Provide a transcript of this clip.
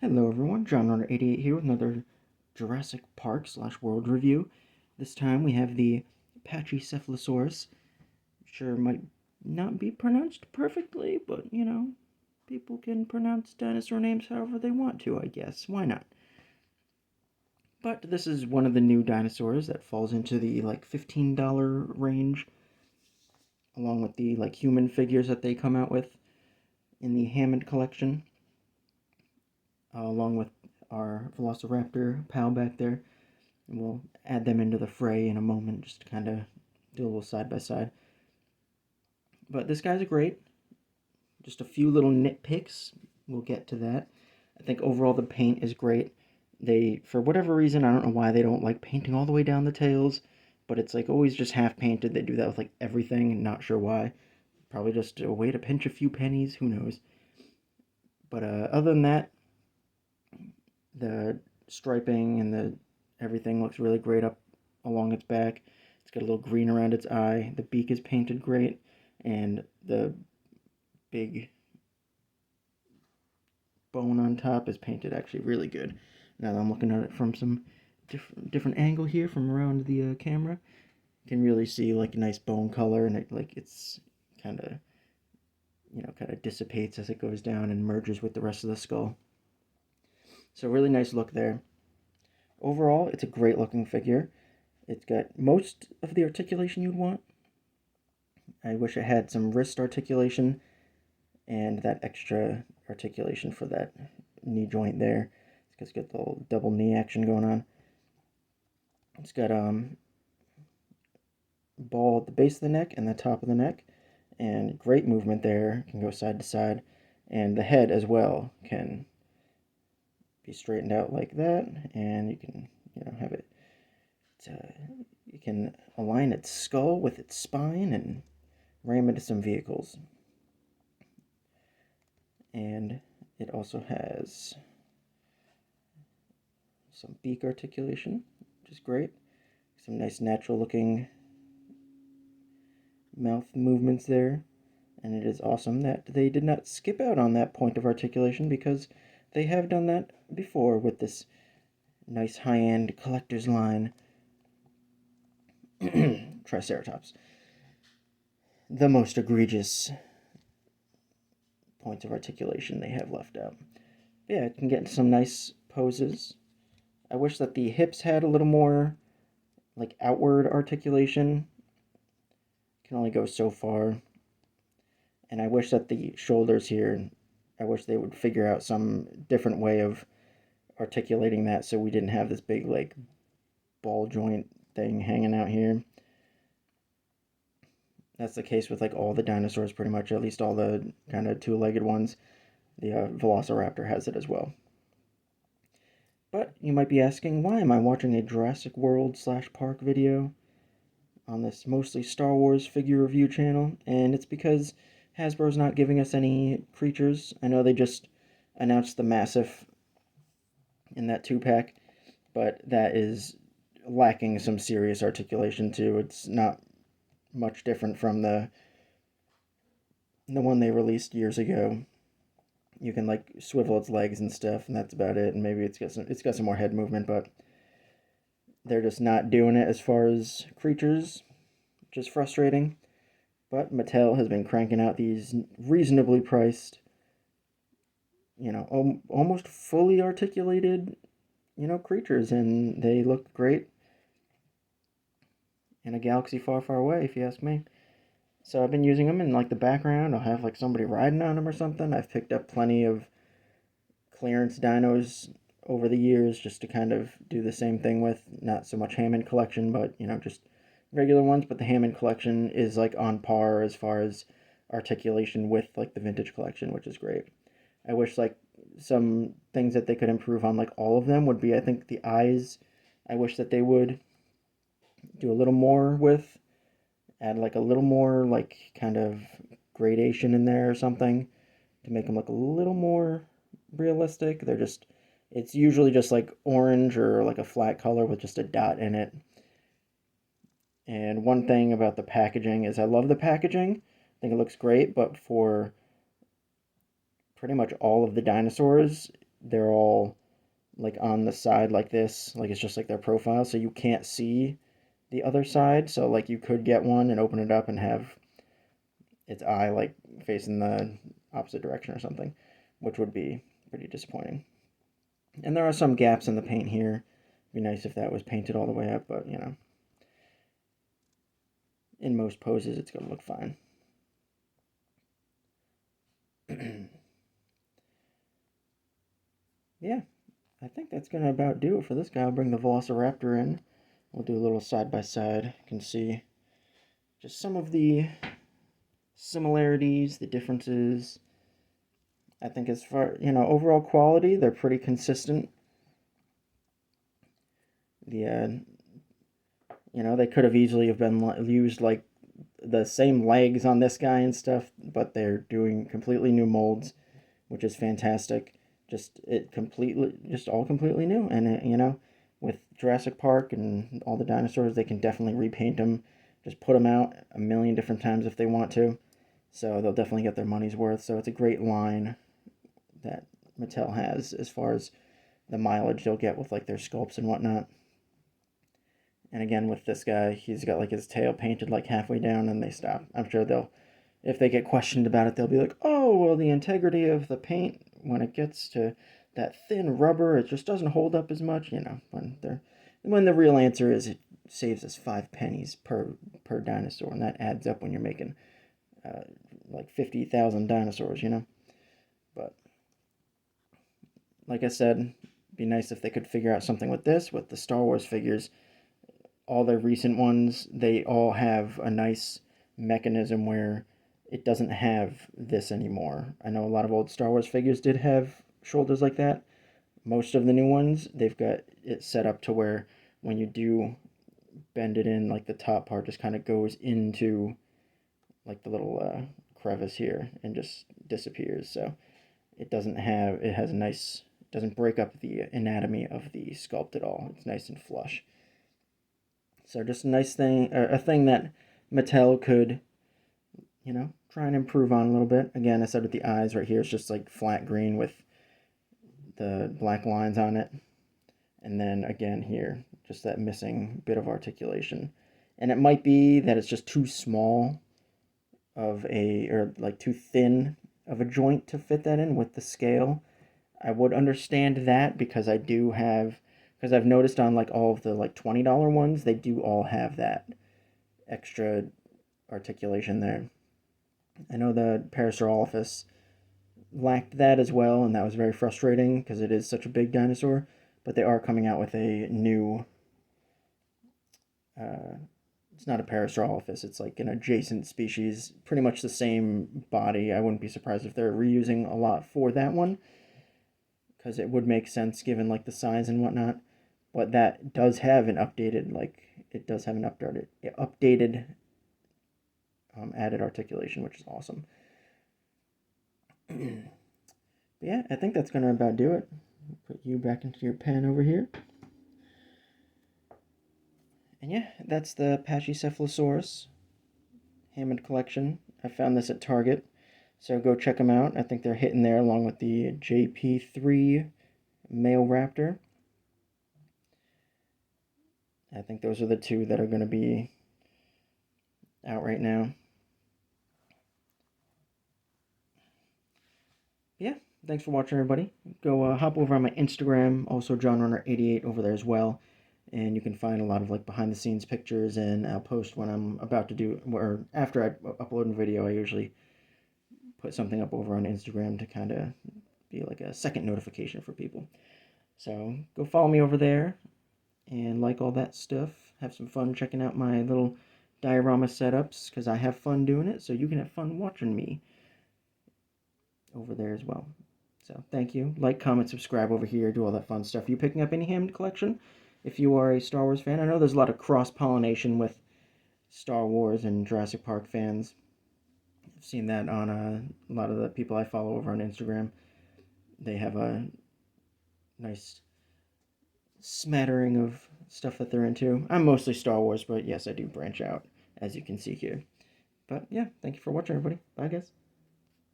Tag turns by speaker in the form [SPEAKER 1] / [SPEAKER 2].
[SPEAKER 1] Hello everyone, John Runner 88 here with another Jurassic Park / World review. This time we have the Pachycephalosaurus. Sure, might not be pronounced perfectly, but people can pronounce dinosaur names however they want to, I guess. Why not? But this is one of the new dinosaurs that falls into the $15 range, along with the human figures that they come out with in the Hammond collection, along with our Velociraptor pal back there. And we'll add them into the fray in a moment, just to kind of do a little side by side. But this guy's great. Just a few little nitpicks. We'll get to that. I think overall the paint is great. They, for whatever reason, I don't know why they don't like painting all the way down the tails, but it's like always just half painted. They do that with like everything, not sure why. Probably just a way to pinch a few pennies, who knows. But other than that, the striping and the everything looks really great up along its back. It's got a little green around its eye. The beak is painted great, and the big bone on top is painted actually really good. Now that I'm looking at it from some different angle here from around the camera, you can really see like a nice bone color, and it's kind of kind of dissipates as it goes down and merges with the rest of the skull. So really nice look there. Overall, it's a great looking figure. It's got most of the articulation you'd want. I wish it had some wrist articulation and that extra articulation for that knee joint there. It's got the little double knee action going on. It's got ball at the base of the neck and the top of the neck, and great movement there. Can go side to side, and the head as well can be straightened out like that, and you can have it. You can align its skull with its spine and ram into some vehicles. And it also has some beak articulation, which is great. Some nice natural looking mouth movements there. And it is awesome that they did not skip out on that point of articulation, because they have done that before with this nice high-end collector's line Triceratops. The most egregious points of articulation they have left out. Yeah, it can get into some nice poses. I wish that the hips had a little more like outward articulation. Can only go so far. And I wish that the shoulders here, I wish they would figure out some different way of articulating that so we didn't have this big like ball joint thing hanging out here. That's the case with like all the dinosaurs pretty much, at least all the kind of two-legged ones. The Velociraptor has it as well. But you might be asking, why am I watching a Jurassic World / Park video on this mostly Star Wars figure review channel? And it's because Hasbro's not giving us any creatures. I know they just announced the Massive in that 2-pack, but that is lacking some serious articulation too. It's not much different from the one they released years ago. You can like swivel its legs and stuff, and that's about it. And maybe it's got some more head movement, but they're just not doing it as far as creatures, which is frustrating. But Mattel has been cranking out these reasonably priced, almost fully articulated, creatures, and they look great in a galaxy far, far away, if you ask me. So I've been using them in like the background. I'll have like somebody riding on them or something. I've picked up plenty of clearance dinos over the years just to kind of do the same thing with. Not so much Hammond collection, but just regular ones. But the Hammond collection is like on par as far as articulation with like the vintage collection, which is great. I wish like some things that they could improve on like all of them would be, I think, the eyes. I wish that they would do a little more with, add like a little more like kind of gradation in there or something to make them look a little more realistic. It's usually just like orange or like a flat color with just a dot in it. And one thing about the packaging is I love the packaging. I think it looks great, but for pretty much all of the dinosaurs, they're all like on the side like this, like it's just like their profile, so you can't see the other side. So like you could get one and open it up and have its eye like facing the opposite direction or something, which would be pretty disappointing. And there are some gaps in the paint here. It'd be nice if that was painted all the way up, but you know, in most poses it's gonna look fine. Yeah, I think that's gonna about do it for this guy. I'll bring the Velociraptor in. We'll do a little side by side. You can see just some of the similarities, the differences. I think as far, you know, overall quality, they're pretty consistent. The you know, they could have easily have been used like the same legs on this guy and stuff, but they're doing completely new molds, which is fantastic. Just all completely new, and you know, with Jurassic Park and all the dinosaurs, they can definitely repaint them, just put them out a million different times if they want to. So they'll definitely get their money's worth. So it's a great line that Mattel has as far as the mileage they'll get with like their sculpts and whatnot. And again, with this guy, he's got like his tail painted like halfway down, and they stop. I'm sure they'll, if they get questioned about it, they'll be like, "Oh, well, the integrity of the paint when it gets to that thin rubber, it just doesn't hold up as much." You know, when the real answer is it saves us 5 pennies per dinosaur, and that adds up when you're making like 50,000 dinosaurs. You know, but like I said, it'd be nice if they could figure out something with this, with the Star Wars figures. All their recent ones, they all have a nice mechanism where it doesn't have this anymore. I know a lot of old Star Wars figures did have shoulders like that. Most of the new ones, they've got it set up to where when you do bend it in, like the top part just kind of goes into like the little crevice here and just disappears. So it has a nice, it doesn't break up the anatomy of the sculpt at all. It's nice and flush. So just a nice thing, a thing that Mattel could, you know, try and improve on a little bit. Again, I said with the eyes right here, it's just like flat green with the black lines on it. And then again here, just that missing bit of articulation. And it might be that it's just too small or like too thin of a joint to fit that in with the scale. I would understand that because I've noticed on like all of the like $20 ones, they do all have that extra articulation there. I know the Parasaurolophus lacked that as well, and that was very frustrating because it is such a big dinosaur. But they are coming out with a new. It's not a Parasaurolophus. It's like an adjacent species, pretty much the same body. I wouldn't be surprised if they're reusing a lot for that one, because it would make sense given like the size and whatnot. But that does have an updated, added articulation, which is awesome. But yeah, I think that's gonna about do it. Put you back into your pen over here. And yeah, that's the Pachycephalosaurus Hammond collection. I found this at Target, so go check them out. I think they're hitting there along with the JP3 male raptor. I think those are the two that are going to be out right now. Yeah, thanks for watching, everybody. Go hop over on my Instagram, also JohnRunner88 over there as well. And you can find a lot of like behind the scenes pictures, and I'll post when I'm about to do, or after I upload a video, I usually put something up over on Instagram to kind of be like a second notification for people. So go follow me over there and like all that stuff. Have some fun checking out my little diorama setups because I have fun doing it, so you can have fun watching me over there as well. So thank you. Like, comment, subscribe over here, do all that fun stuff. Are you picking up any Hammond collection? If you are a Star Wars fan, I know there's a lot of cross-pollination with Star Wars and Jurassic Park fans. I've seen that on a lot of the people I follow over on Instagram. They have a nice smattering of stuff that they're into. I'm mostly Star Wars, but yes, I do branch out, as you can see here. But yeah, thank you for watching, everybody. Bye, guys.